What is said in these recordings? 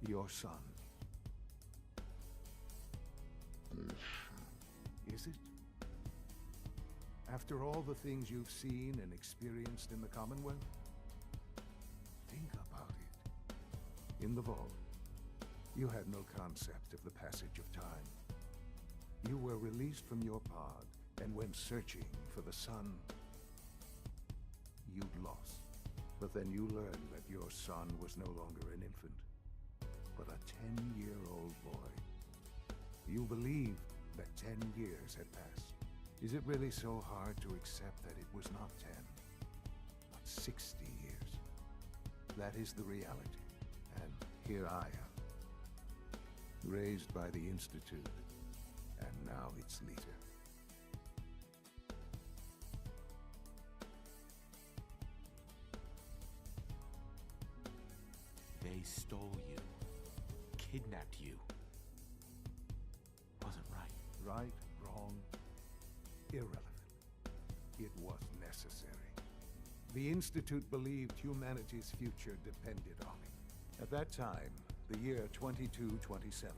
Your son. Is it? After all the things you've seen and experienced in the Commonwealth? Think about it. In the vault, you had no concept of the passage of time. You were released from your pod and went searching for the sun you'd lost. But then you learned that your son was no longer an infant, but a 10-year-old boy. You believed that 10 years had passed. Is it really so hard to accept that it was not 10, but 60 years? That is the reality. And here I am, raised by the Institute, and now its leader. They stole you, kidnapped you. Wasn't right. Right, wrong, irrelevant. It was necessary. The Institute believed humanity's future depended on it. At that time, the year 2227,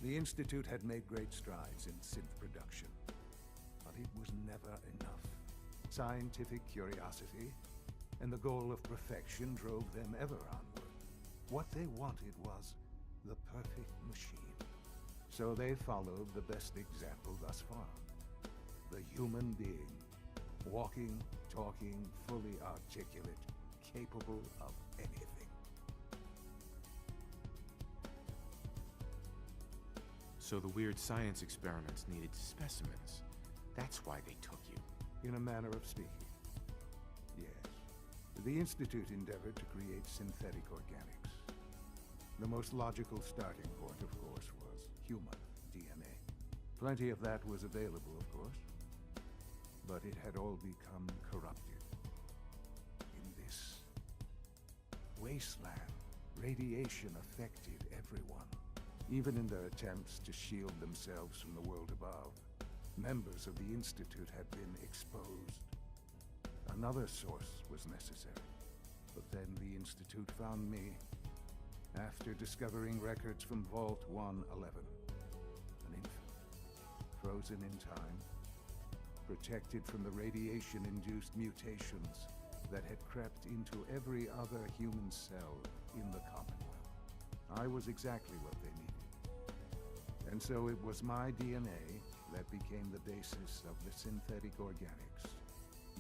the Institute had made great strides in synth production. But it was never enough. Scientific curiosity and the goal of perfection drove them ever onward. What they wanted was the perfect machine. So they followed the best example thus far. The human being. Walking, talking, fully articulate, capable of anything. So the weird science experiments needed specimens. That's why they took you. In a manner of speaking. Yes. The Institute endeavored to create synthetic organics. The most logical starting point, of course, was human DNA. Plenty of that was available, of course. But it had all become corrupted. In this wasteland, radiation affected everyone. Even in their attempts to shield themselves from the world above, members of the Institute had been exposed. Another source was necessary. But then the Institute found me after discovering records from Vault 111. An infant, frozen in time, protected from the radiation-induced mutations that had crept into every other human cell in the Commonwealth. I was exactly what they needed. And so it was my DNA that became the basis of the synthetic organics,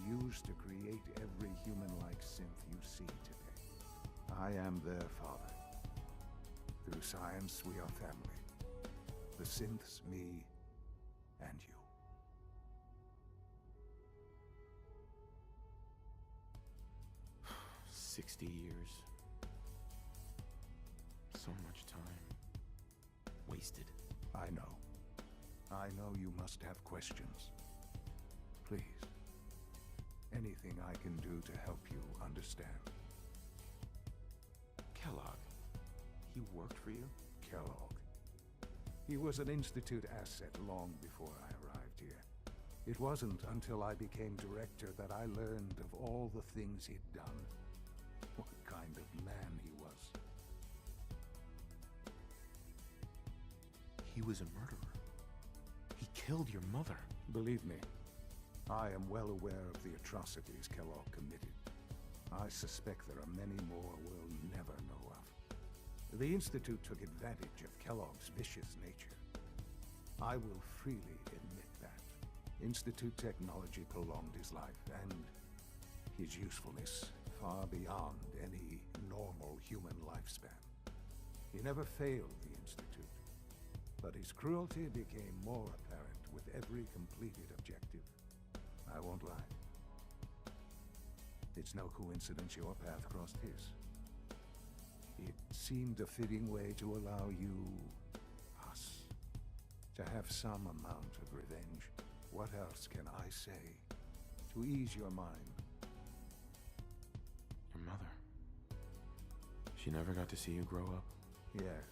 used to create every human-like synth you see today. I am their father. Through science, we are family. The synths, me, and you. 60 years. So much time. Wasted. I know. I know you must have questions. Please. Anything I can do to help you understand. Kellogg. He worked for you? Kellogg. He was an Institute asset long before I arrived here. It wasn't until I became director that I learned of all the things he'd done. What kind of man he was. He was a murderer. He killed your mother. Believe me, I am well aware of the atrocities Kellogg committed. I suspect there are many more we'll never know of. The Institute took advantage of Kellogg's vicious nature. I will freely admit that. Institute technology prolonged his life, and his usefulness far beyond any normal human lifespan. He never failed the Institute, but his cruelty became more apparent with every completed objective. I won't lie. It's no coincidence your path crossed his. It seemed a fitting way to allow you, us, to have some amount of revenge. What else can I say to ease your mind? Your mother. She never got to see you grow up? Yes.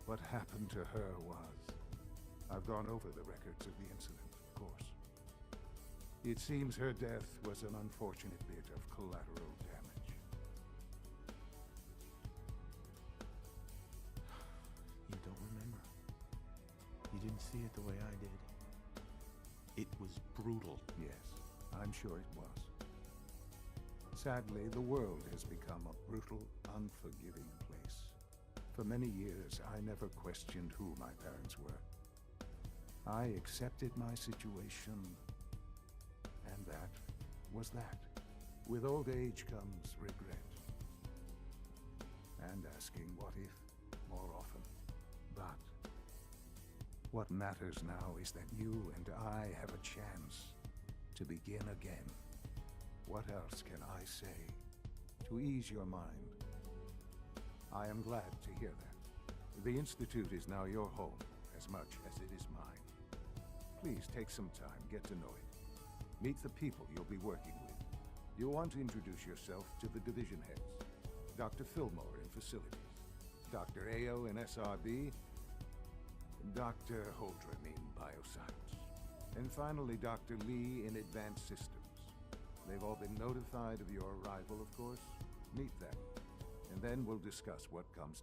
What happened to her was... I've gone over the records of the incident, of course. It seems her death was an unfortunate bit of collateral damage. brutal. Yes, I'm sure it was. Sadly, the world has become a brutal, unforgiving place. For many years, I never questioned who my parents were. I accepted my situation, and that was that. With old age comes regret. And asking what if more often. But what matters now is that you and I have a chance to begin again. What else can I say to ease your mind? I am glad to hear that. The Institute is now your home as much as it is mine. Please take some time, get to know it. Meet the people you'll be working with. You'll want to introduce yourself to the division heads. Dr. Fillmore in Facilities, Dr. Ayo in SRB, Dr. Holdren in Bioscience, and finally Dr. Lee in Advanced Systems. They've all been notified of your arrival, of course. Meet them, and then we'll discuss what comes